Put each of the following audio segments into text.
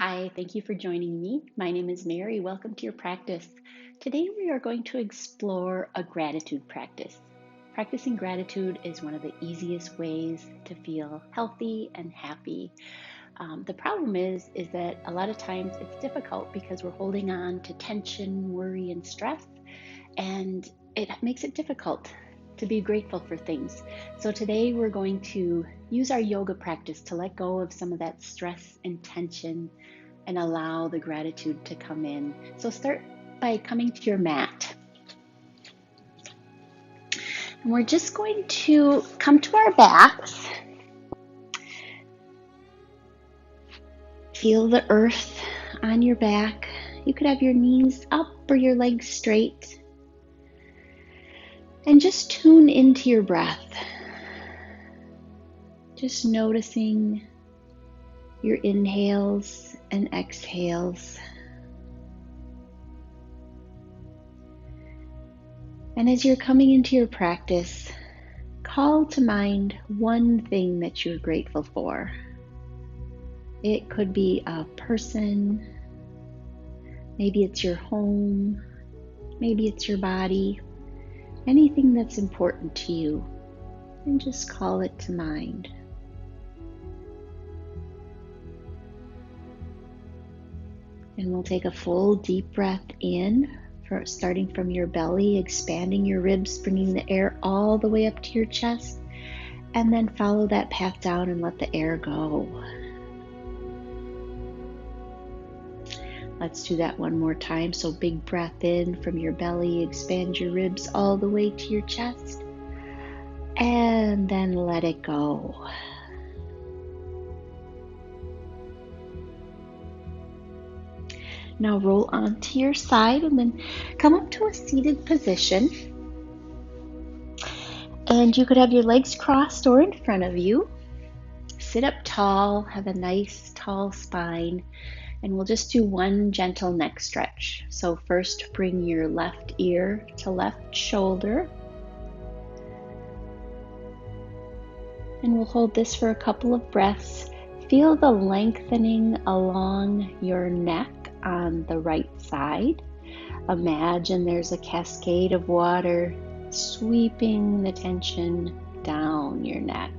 Hi, thank you for joining me. My name is Mary. Welcome to your practice. Today we are going to explore a gratitude practice. Practicing gratitude is one of the easiest ways to feel healthy and happy. The problem is that a lot of times it's difficult because we're holding on to tension, worry, and stress, and it makes it difficult to be grateful for things. So today we're going to use our yoga practice to let go of some of that stress and tension and allow the gratitude to come in. So start by coming to your mat. And we're just going to come to our backs. Feel the earth on your back. You could have your knees up or your legs straight. And just tune into your breath. Just noticing your inhales and exhales. And as you're coming into your practice, call to mind one thing that you're grateful for. It could be a person, maybe it's your home, maybe it's your body, anything that's important to you, and just call it to mind. And we'll take a full deep breath in, starting from your belly, expanding your ribs, bringing the air all the way up to your chest, and then follow that path down and let the air go. Let's do that one more time. So big breath in from your belly, expand your ribs all the way to your chest, and then let it go. Now roll onto your side and then come up to a seated position. And you could have your legs crossed or in front of you. Sit up tall, have a nice tall spine. And we'll just do one gentle neck stretch. So first bring your left ear to left shoulder. And we'll hold this for a couple of breaths. Feel the lengthening along your neck on the right side. Imagine there's a cascade of water sweeping the tension down your neck.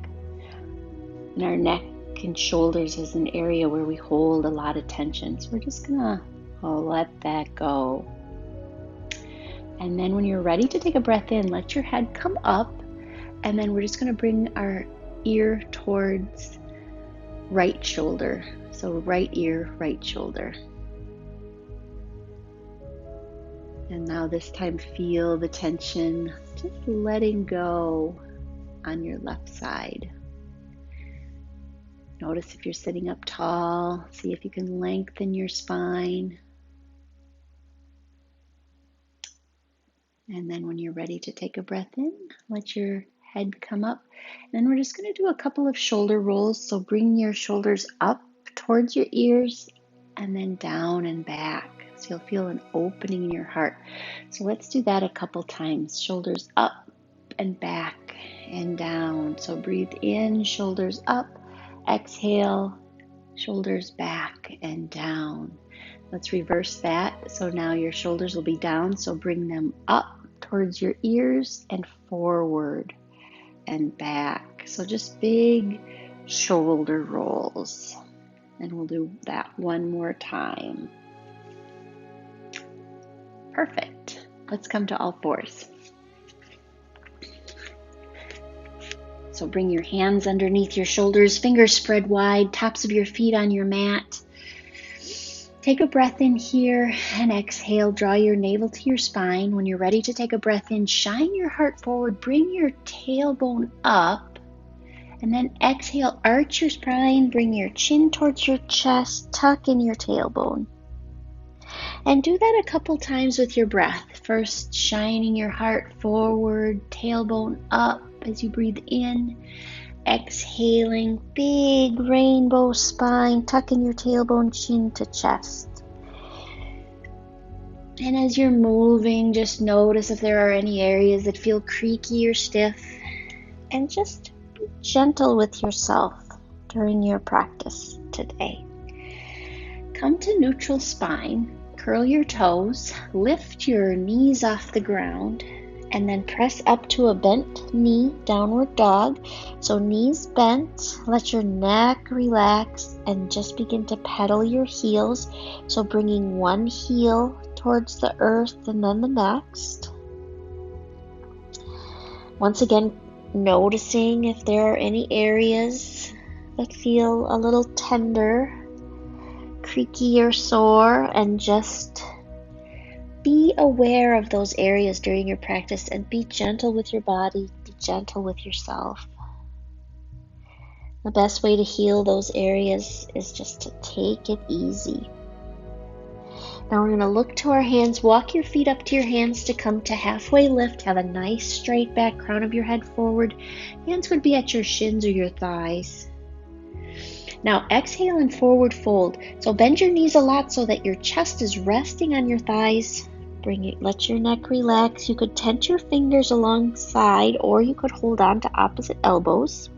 And our neck and shoulders is an area where we hold a lot of tension. So we're just gonna let that go. And then when you're ready to take a breath in, let your head come up. And then we're just gonna bring our ear towards right shoulder. So right ear, right shoulder. And now this time feel the tension just letting go on your left side. Notice if you're sitting up tall, see if you can lengthen your spine. And then when you're ready to take a breath in, let your head come up. And then we're just going to do a couple of shoulder rolls. So bring your shoulders up towards your ears and then down and back. So you'll feel an opening in your heart. So let's do that a couple times. Shoulders up and back and down. So breathe in, shoulders up. Exhale, shoulders back and down. Let's reverse that. So now your shoulders will be down. So bring them up towards your ears and forward and back. So just big shoulder rolls. And we'll do that one more time. Perfect. Let's come to all fours. So bring your hands underneath your shoulders, fingers spread wide, tops of your feet on your mat. Take a breath in here and exhale. Draw your navel to your spine. When you're ready to take a breath in, shine your heart forward. Bring your tailbone up. And then exhale, arch your spine. Bring your chin towards your chest. Tuck in your tailbone. And do that a couple times with your breath. First, shining your heart forward, tailbone up as you breathe in. Exhaling, big rainbow spine, tucking your tailbone, chin to chest. And as you're moving, just notice if there are any areas that feel creaky or stiff. And just be gentle with yourself during your practice today. Come to neutral spine, curl your toes, lift your knees off the ground, and then press up to a bent knee, downward dog. So knees bent, let your neck relax, and just begin to pedal your heels. So bringing one heel towards the earth and then the next. Once again, noticing if there are any areas that feel a little tender, creaky or sore, and just be aware of those areas during your practice and be gentle with your body, be gentle with yourself. The best way to heal those areas is just to take it easy. Now we're going to look to our hands, walk your feet up to your hands to come to halfway lift, have a nice straight back, crown of your head forward. Hands would be at your shins or your thighs. Now exhale and forward fold. So bend your knees a lot so that your chest is resting on your thighs. Let your neck relax. You could tent your fingers alongside, or you could hold on to opposite elbows.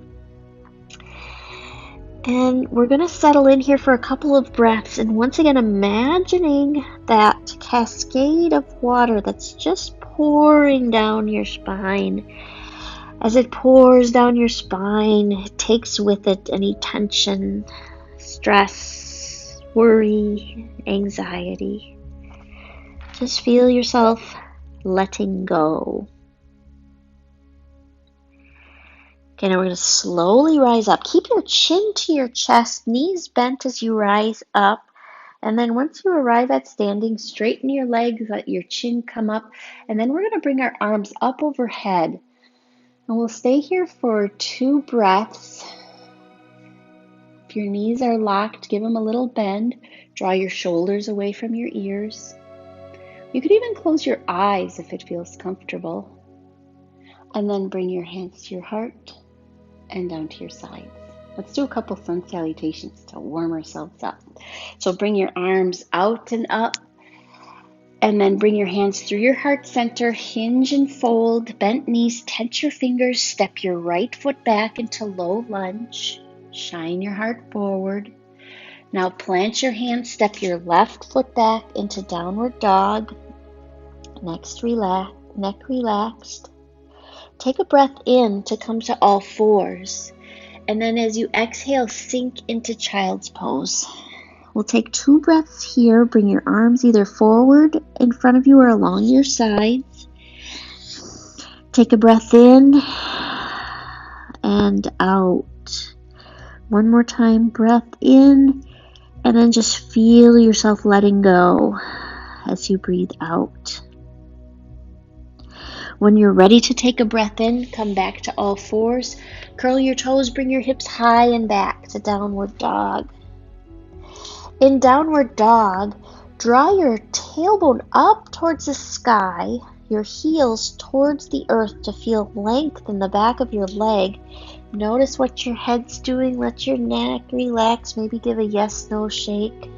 And we're going to settle in here for a couple of breaths. And once again, imagining that cascade of water that's just pouring down your spine. As it pours down your spine, it takes with it any tension, stress, worry, anxiety. Just feel yourself letting go. Okay, now we're going to slowly rise up. Keep your chin to your chest, knees bent as you rise up. And then once you arrive at standing, straighten your legs, let your chin come up. And then we're going to bring our arms up overhead. And we'll stay here for 2 breaths. If your knees are locked, give them a little bend. Draw your shoulders away from your ears. You could even close your eyes if it feels comfortable. And then bring your hands to your heart and down to your sides. Let's do a couple sun salutations to warm ourselves up. So bring your arms out and up. And then bring your hands through your heart center, hinge and fold, bent knees, tense your fingers, step your right foot back into low lunge, shine your heart forward. Now plant your hands, step your left foot back into downward dog, neck relaxed. Take a breath in to come to all fours, and then as you exhale, sink into child's pose. We'll take 2 breaths here. Bring your arms either forward in front of you or along your sides. Take a breath in and out. One more time, breath in, and then just feel yourself letting go as you breathe out. When you're ready to take a breath in, come back to all fours. Curl your toes, bring your hips high and back to downward dog. In downward dog, draw your tailbone up towards the sky, your heels towards the earth to feel length in the back of your leg. Notice what your head's doing. Let your neck relax. Maybe give a yes/no shake.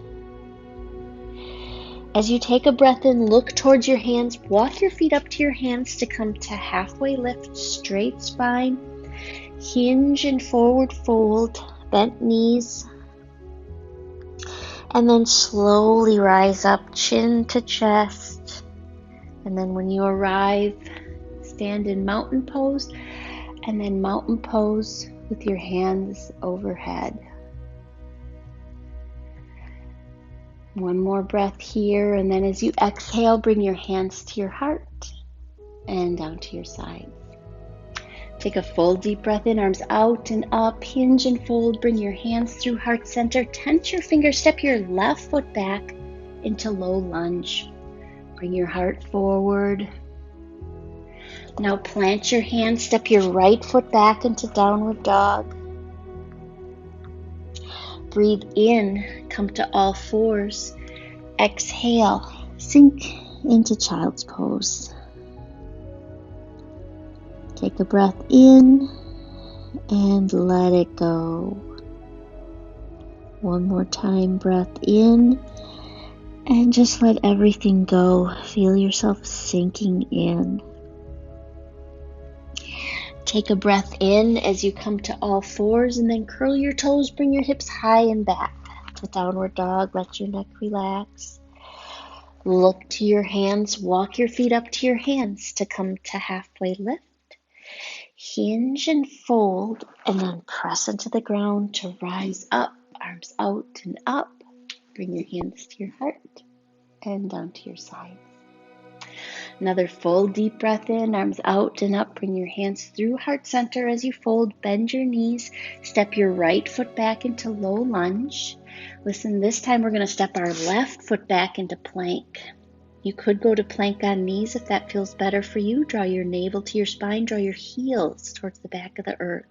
As you take a breath in, look towards your hands. Walk your feet up to your hands to come to halfway lift, straight spine. Hinge and forward fold, bent knees. And then slowly rise up, chin to chest. And then when you arrive, stand in mountain pose. And then mountain pose with your hands overhead. One more breath here. And then as you exhale, bring your hands to your heart and down to your sides. Take a full deep breath in, arms out and up, hinge and fold, bring your hands through heart center, tense your fingers, step your left foot back into low lunge. Bring your heart forward. Now plant your hands, step your right foot back into downward dog. Breathe in, come to all fours. Exhale, sink into child's pose. Take a breath in and let it go. One more time, breath in and just let everything go. Feel yourself sinking in. Take a breath in as you come to all fours and then curl your toes, bring your hips high and back to to downward dog. Let your neck relax. Look to your hands. Walk your feet up to your hands to come to halfway lift. Hinge and fold, and then press into the ground to rise up. Arms out and up. Bring your hands to your heart and down to your sides. Another full deep breath in, arms out and up. Bring your hands through heart center as you fold. Bend your knees. Step your right foot back into low lunge. Listen, this time we're going to step our left foot back into plank. You could go to plank on knees if that feels better for you. Draw your navel to your spine. Draw your heels towards the back of the earth.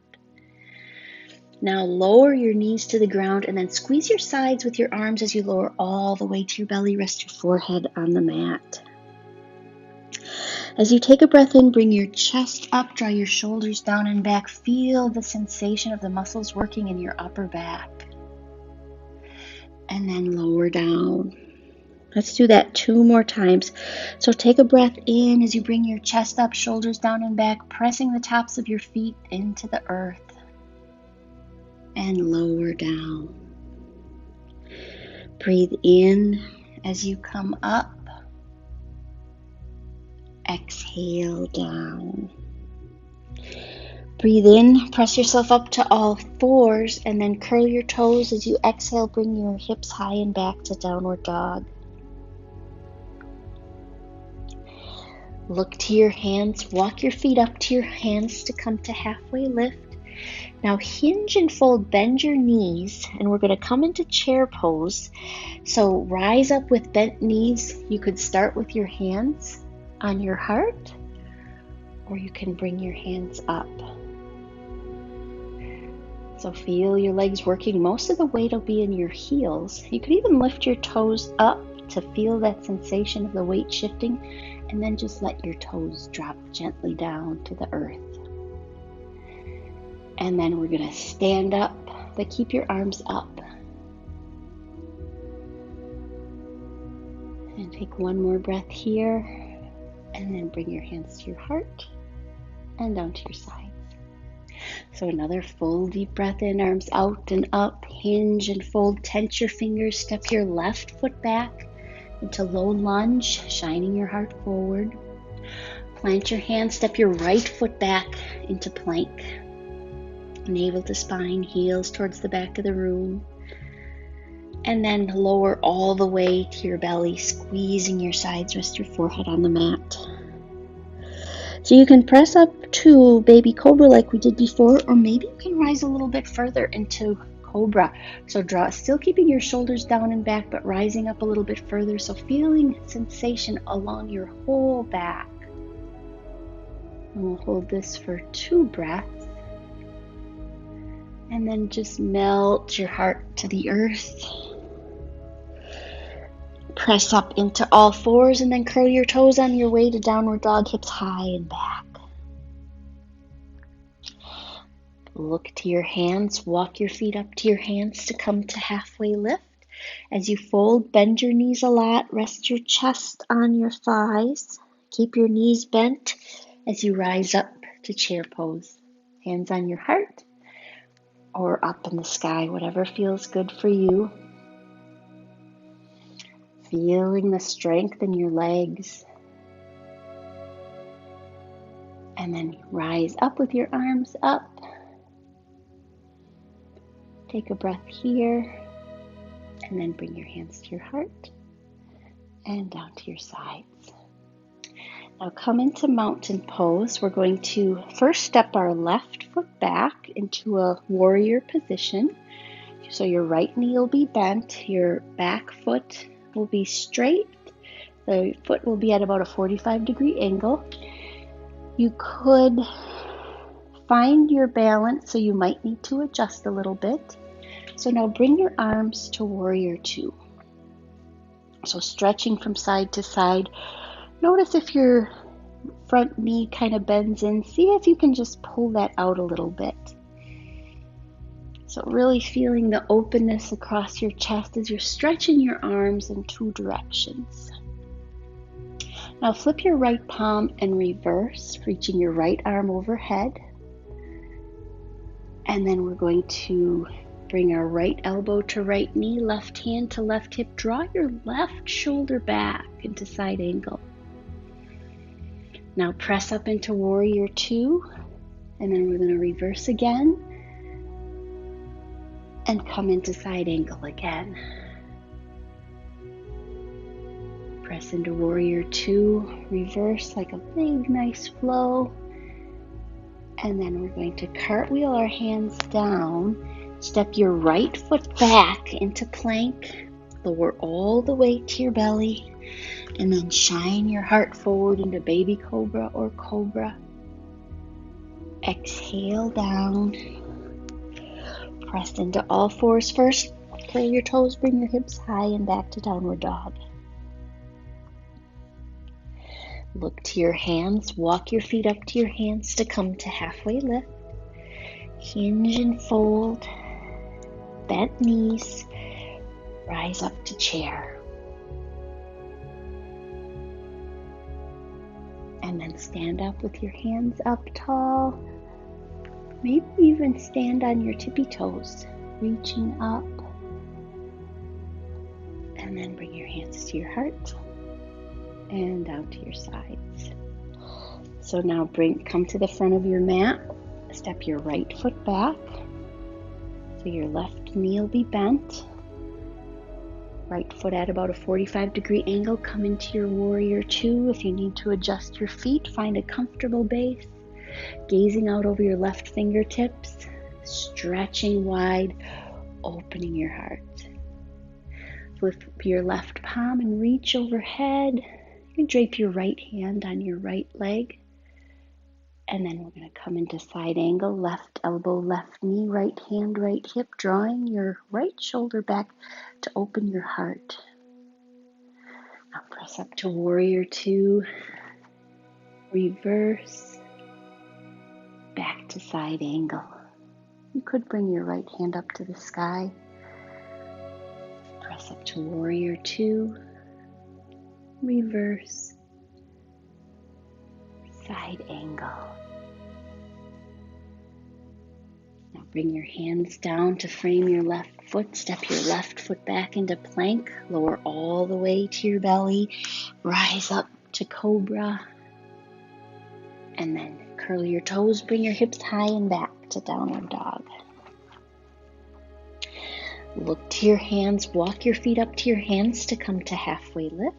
Now lower your knees to the ground and then squeeze your sides with your arms as you lower all the way to your belly. Rest your forehead on the mat. As you take a breath in, bring your chest up, draw your shoulders down and back. Feel the sensation of the muscles working in your upper back. And then lower down. Let's do that 2 more times. So take a breath in as you bring your chest up, shoulders down and back, pressing the tops of your feet into the earth. And lower down. Breathe in as you come up. Exhale down. Breathe in, press yourself up to all fours, and then curl your toes as you exhale. Bring your hips high and back to downward dog. Look to your hands, walk your feet up to your hands to come to halfway lift. Now hinge and fold, bend your knees, and we're going to come into chair pose. So rise up with bent knees. You could start with your hands on your heart, or you can bring your hands up. So feel your legs working. Most of the weight will be in your heels. You could even lift your toes up to feel that sensation of the weight shifting, and then just let your toes drop gently down to the earth. And then we're going to stand up, but keep your arms up. And take one more breath here, and then bring your hands to your heart and down to your sides. So another full deep breath in, arms out and up, hinge and fold, tense your fingers, step your left foot back into low lunge, shining your heart forward. Plant your hands, step your right foot back into plank. Navel to spine, heels towards the back of the room. And then lower all the way to your belly, squeezing your sides, rest your forehead on the mat. So you can press up to baby cobra like we did before, or maybe you can rise a little bit further into cobra. So draw, still keeping your shoulders down and back, but rising up a little bit further. So feeling sensation along your whole back. And we'll hold this for 2 breaths. And then just melt your heart to the earth. Press up into all fours and then curl your toes on your way to downward dog, hips high and back. Look to your hands, walk your feet up to your hands to come to halfway lift. As you fold, bend your knees a lot, rest your chest on your thighs. Keep your knees bent as you rise up to chair pose. Hands on your heart or up in the sky, whatever feels good for you. Feeling the strength in your legs. And then rise up with your arms up. Take a breath here. And then bring your hands to your heart and down to your sides. Now come into mountain pose. We're going to first step our left foot back into a warrior position. So your right knee will be bent, your back foot will be straight. The foot will be at about a 45-degree angle. You could find your balance, so you might need to adjust a little bit. So now bring your arms to warrior 2. So stretching from side to side. Notice if your front knee kind of bends in. See if you can just pull that out a little bit. So really feeling the openness across your chest as you're stretching your arms in 2 directions. Now flip your right palm and reverse, reaching your right arm overhead. And then we're going to Bring our right elbow to right knee, left hand to left hip. Draw your left shoulder back into side angle. Now press up into warrior two, and then we're going to reverse again and come into side angle again. Press into warrior two, reverse like a big nice flow. And then we're going to cartwheel our hands down, step your right foot back into plank, lower all the way to your belly, and then shine your heart forward into baby cobra or cobra. Exhale down. Press into all fours first. Curl your toes, bring your hips high and back to downward dog. Look to your hands. Walk your feet up to your hands to come to halfway lift. Hinge and fold. Bent knees. Rise up to chair. And then stand up with your hands up tall. Maybe even stand on your tippy toes, reaching up. And then bring your hands to your heart and down to your sides. So now come to the front of your mat. Step your right foot back. So your left knee will be bent. Right foot at about a 45-degree angle. Come into your warrior two. If you need to adjust your feet, find a comfortable base. Gazing out over your left fingertips, stretching wide, opening your heart. Lift your left palm and reach overhead. You can drape your right hand on your right leg. And then we're going to come into side angle, left elbow, left knee, right hand, right hip, drawing your right shoulder back to open your heart. Now press up to warrior two, reverse, back to side angle. You could bring your right hand up to the sky. Press up to warrior two, reverse, side angle. Now bring your hands down to frame your left foot. Step your left foot back into plank. Lower all the way to your belly. Rise up to cobra. And then curl your toes. Bring your hips high and back to downward dog. Look to your hands. Walk your feet up to your hands to come to halfway lift.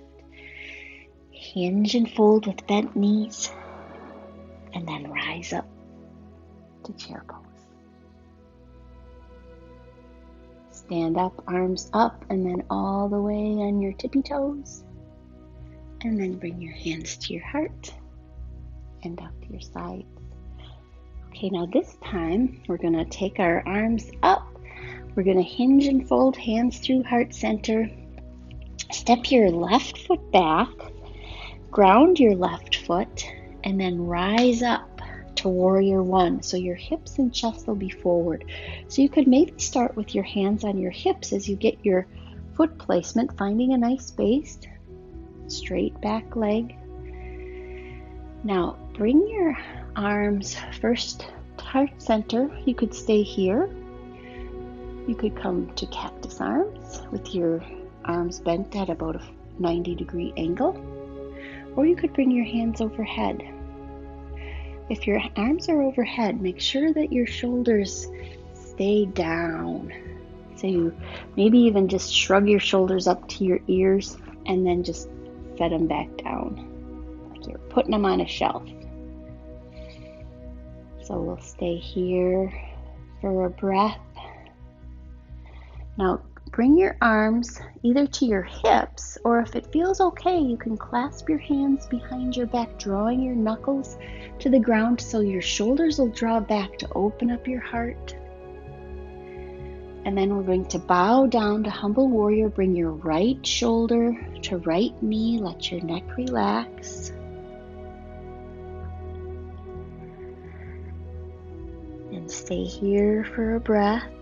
Hinge and fold with bent knees. And then rise up to chair pose. Stand up, arms up, and then all the way on your tippy toes. And then bring your hands to your heart and out to your sides. Okay, now this time we're going to take our arms up. We're going to hinge and fold, hands through heart center. Step your left foot back, ground your left foot, and then rise up to warrior one. So your hips and chest will be forward. So you could maybe start with your hands on your hips as you get your foot placement, finding a nice base, straight back leg. Now bring your arms first to heart center. You could stay here. You could come to cactus arms with your arms bent at about a 90-degree angle. Or you could bring your hands overhead. If your arms are overhead, make sure that your shoulders stay down. So you maybe even just shrug your shoulders up to your ears and then just set them back down, like you're putting them on a shelf. So we'll stay here for a breath. Now bring your arms either to your hips, or if it feels okay, you can clasp your hands behind your back, drawing your knuckles to the ground so your shoulders will draw back to open up your heart. And then we're going to bow down to humble warrior. Bring your right shoulder to right knee. Let your neck relax. And stay here for a breath.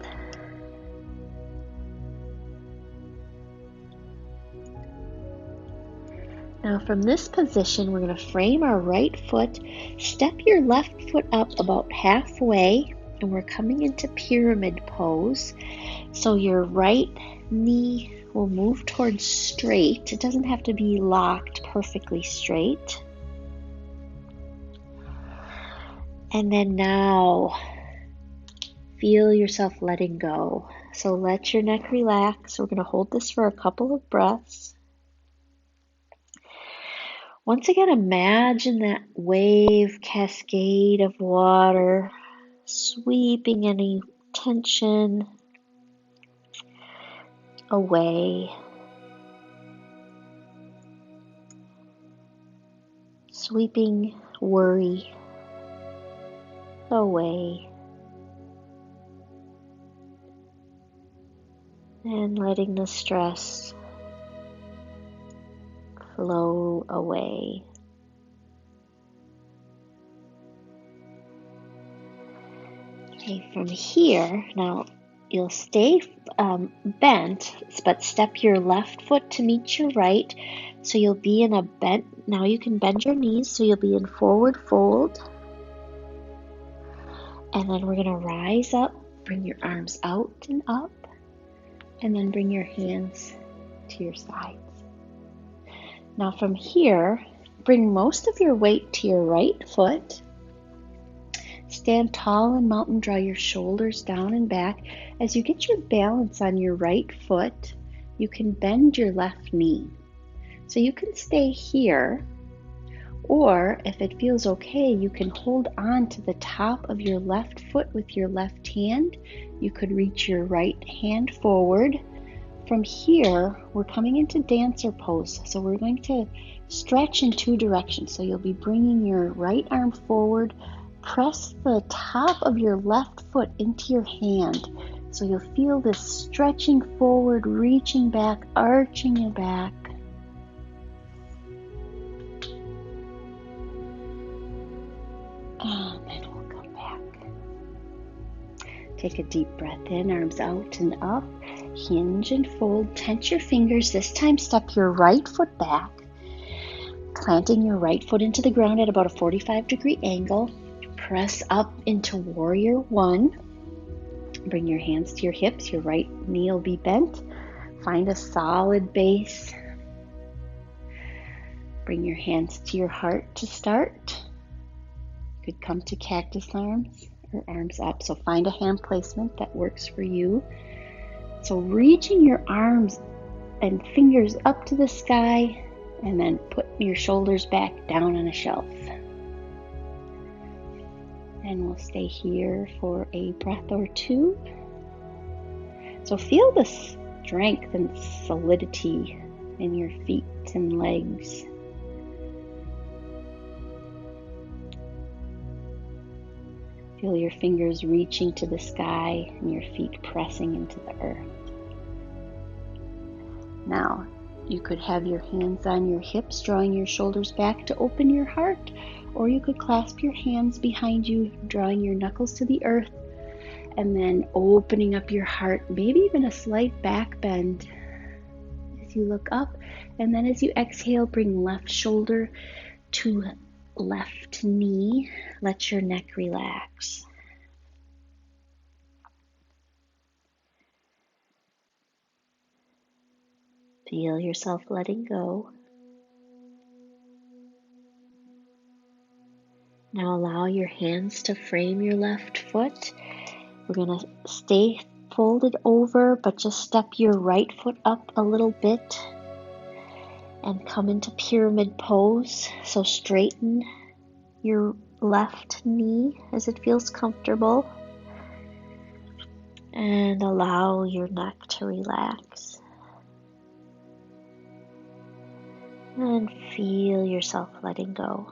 Now from this position, we're going to frame our right foot. Step your left foot up about halfway, and we're coming into pyramid pose. So your right knee will move towards straight. It doesn't have to be locked perfectly straight. And then now, feel yourself letting go. So let your neck relax. We're going to hold this for a couple of breaths. Once again, imagine that wave cascade of water sweeping any tension away. Sweeping worry away. And letting the stress flow away. Okay, from here, now you'll stay bent, but step your left foot to meet your right. So you'll be in a bent, now you can bend your knees, so you'll be in forward fold. And then we're gonna rise up, bring your arms out and up, and then bring your hands to your sides. Now from here, bring most of your weight to your right foot. Stand tall and mountain, draw your shoulders down and back. As you get your balance on your right foot, you can bend your left knee. So you can stay here, or if it feels okay, you can hold on to the top of your left foot with your left hand. You could reach your right hand forward. From here, we're coming into dancer pose. So we're going to stretch in two directions. So you'll be bringing your right arm forward. Press the top of your left foot into your hand. So you'll feel this stretching forward, reaching back, arching your back. And then we'll come back. Take a deep breath in, arms out and up. Hinge and fold, tense your fingers. This time step your right foot back, planting your right foot into the ground at about a 45-degree angle. Press up into warrior one. Bring your hands to your hips. Your right knee will be bent. Find a solid base. Bring your hands to your heart to start. You could come to cactus arms or arms up. So find a hand placement that works for you. So reaching your arms and fingers up to the sky, and then put your shoulders back down on a shelf. And we'll stay here for a breath or two. So feel the strength and solidity in your feet and legs. Feel your fingers reaching to the sky and your feet pressing into the earth. Now, you could have your hands on your hips, drawing your shoulders back to open your heart, or you could clasp your hands behind you, drawing your knuckles to the earth, and then opening up your heart, maybe even a slight back bend as you look up. And then as you exhale, bring left shoulder to left knee. Let your neck relax. Feel yourself letting go. Now allow your hands to frame your left foot. We're going to stay folded over, but just step your right foot up a little bit and come into pyramid pose. So straighten your left knee as it feels comfortable and allow your neck to relax. And feel yourself letting go.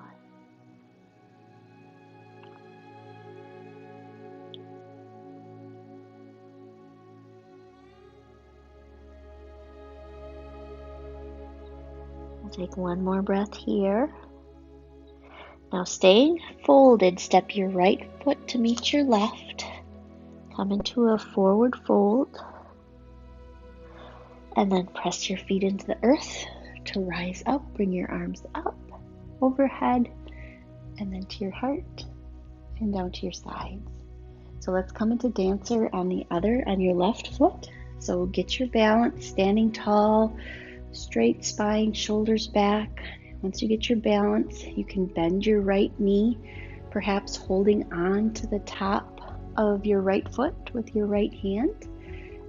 We'll take one more breath here. Now staying folded, step your right foot to meet your left. Come into a forward fold. And then press your feet into the earth to rise up. Bring your arms up, overhead, and then to your heart and down to your sides. So let's come into dancer on your left foot. So get your balance, standing tall, straight spine, shoulders back. Once you get your balance, you can bend your right knee, perhaps holding on to the top of your right foot with your right hand,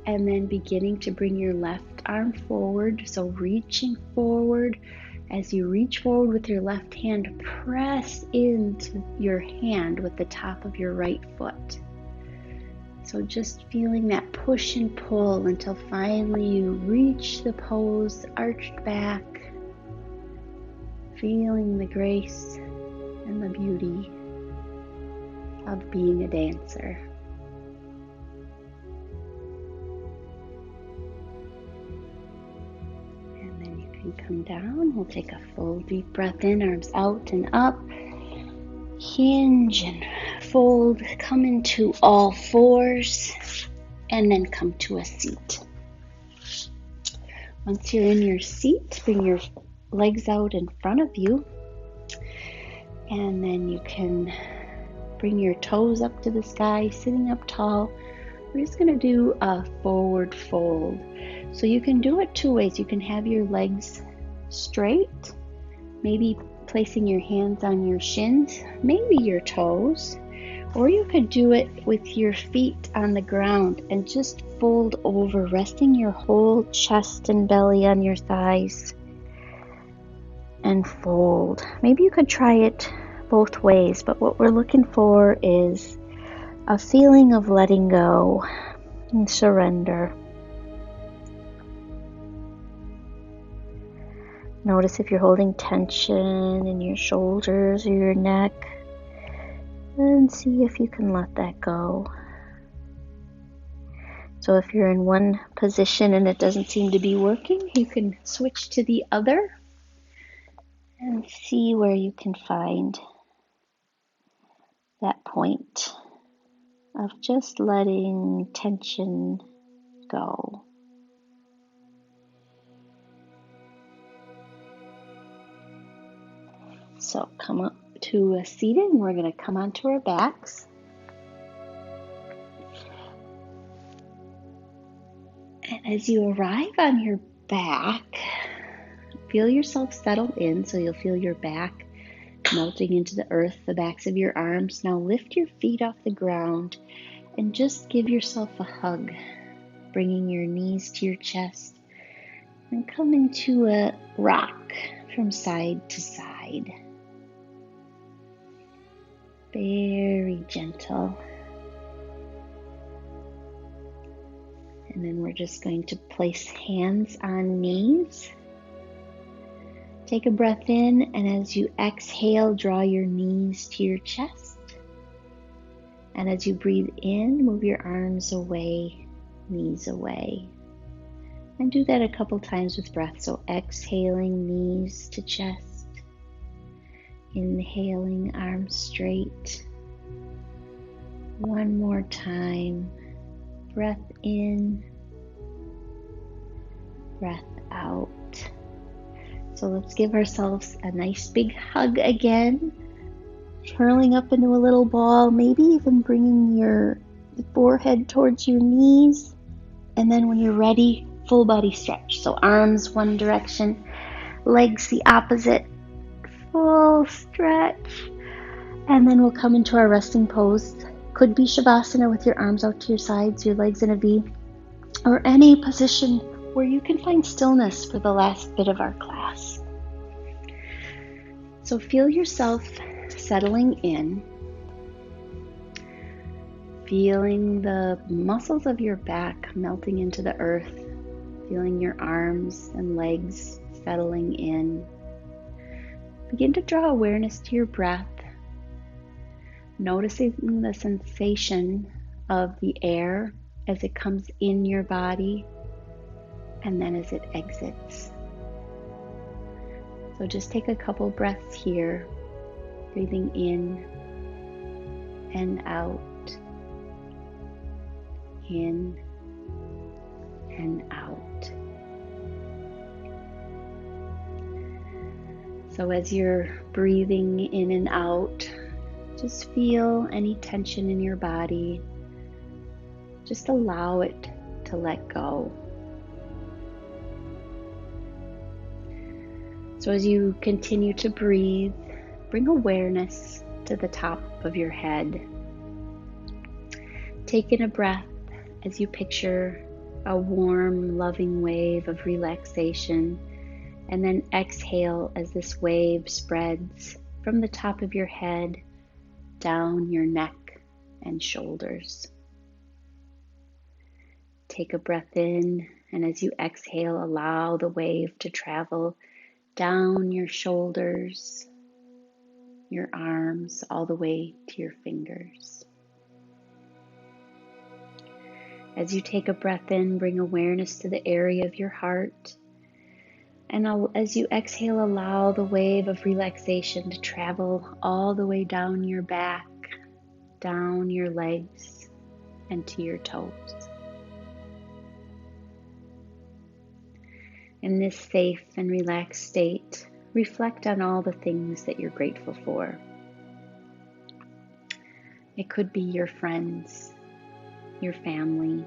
and then beginning to bring your left arm forward. So reaching forward. As you reach forward with your left hand, press into your hand with the top of your right foot. So just feeling that push and pull until finally you reach the pose, arched back, feeling the grace and the beauty of being a dancer. And then you can come down. We'll take a full deep breath in, arms out and up. Hinge and fold, come into all fours, and then come to a seat. Once you're in your seat, bring your legs out in front of you, and then you can bring your toes up to the sky, sitting up tall. We're just going to do a forward fold. So you can do it two ways. You can have your legs straight, maybe placing your hands on your shins, maybe your toes, or you could do it with your feet on the ground and just fold over, resting your whole chest and belly on your thighs and fold. Maybe you could try it both ways, but what we're looking for is a feeling of letting go and surrender. Notice if you're holding tension in your shoulders or your neck, and see if you can let that go. So if you're in one position and it doesn't seem to be working, you can switch to the other and see where you can find that point of just letting tension go. So come up to a seated, and we're going to come onto our backs. And as you arrive on your back, feel yourself settle in, so you'll feel your back melting into the earth, the backs of your arms. Now lift your feet off the ground and just give yourself a hug, bringing your knees to your chest, and come into a rock from side to side. Very gentle. And then we're just going to place hands on knees. Take a breath in, and as you exhale, draw your knees to your chest. And as you breathe in, move your arms away, knees away. And do that a couple times with breath. So exhaling, knees to chest. Inhaling, arms straight. One more time. Breath in, breath out. So let's give ourselves a nice big hug again, curling up into a little ball, maybe even bringing your forehead towards your knees. And then when you're ready, full body stretch. So arms one direction, legs the opposite, full stretch. And then we'll come into our resting pose. Could be Shavasana with your arms out to your sides, your legs in a V, or any position where you can find stillness for the last bit of our class. So feel yourself settling in, feeling the muscles of your back melting into the earth, feeling your arms and legs settling in. Begin to draw awareness to your breath, noticing the sensation of the air as it comes in your body and then as it exits. So just take a couple breaths here, breathing in and out, in and out. So as you're breathing in and out, just feel any tension in your body Just allow it to let go. So as you continue to breathe, bring awareness to the top of your head. Take in a breath as you picture a warm, loving wave of relaxation, and then exhale as this wave spreads from the top of your head down your neck and shoulders. Take a breath in, and as you exhale, allow the wave to travel down your shoulders, your arms, all the way to your fingers. As you take a breath in, bring awareness to the area of your heart. And as you exhale, allow the wave of relaxation to travel all the way down your back, down your legs, and to your toes. In this safe and relaxed state, reflect on all the things that you're grateful for. It could be your friends, your family,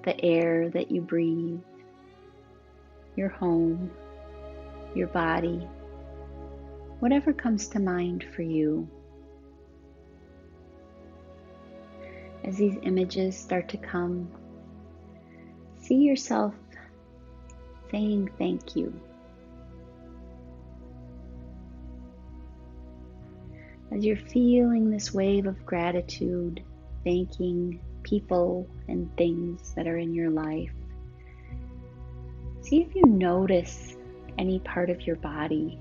the air that you breathe, your home, your body, whatever comes to mind for you. As these images start to come, see yourself saying thank you. As you're feeling this wave of gratitude, thanking people and things that are in your life, see if you notice any part of your body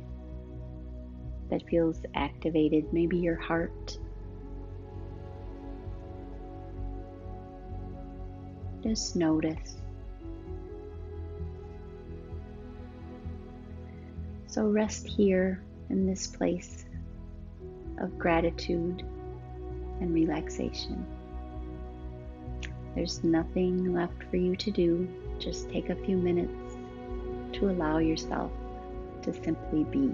that feels activated, maybe your heart. Just notice. So rest here in this place of gratitude and relaxation. There's nothing left for you to do. Just take a few minutes to allow yourself to simply be.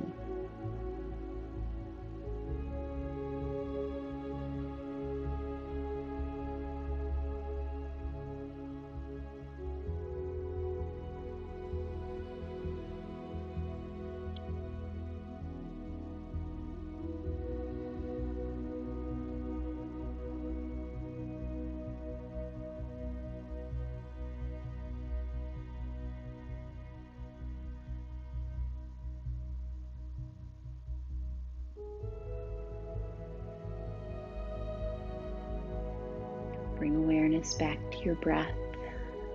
Bring awareness back to your breath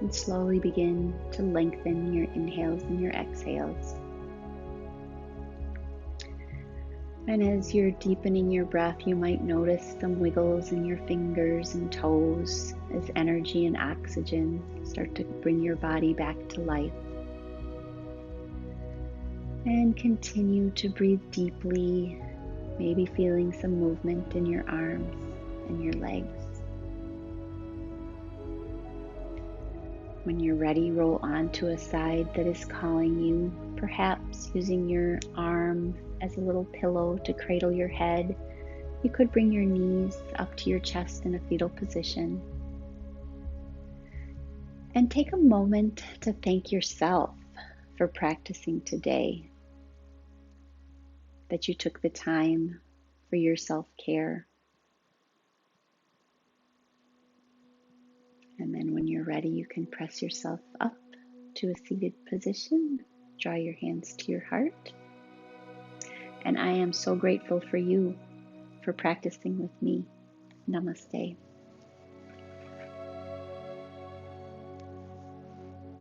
and slowly begin to lengthen your inhales and your exhales. And as you're deepening your breath, you might notice some wiggles in your fingers and toes as energy and oxygen start to bring your body back to life. And continue to breathe deeply, maybe feeling some movement in your arms and your legs. When you're ready, roll onto a side that is calling you, perhaps using your arm as a little pillow to cradle your head. You could bring your knees up to your chest in a fetal position. And take a moment to thank yourself for practicing today, that you took the time for your self-care. And then when you're ready, you can press yourself up to a seated position. Draw your hands to your heart. And I am so grateful for you for practicing with me. Namaste.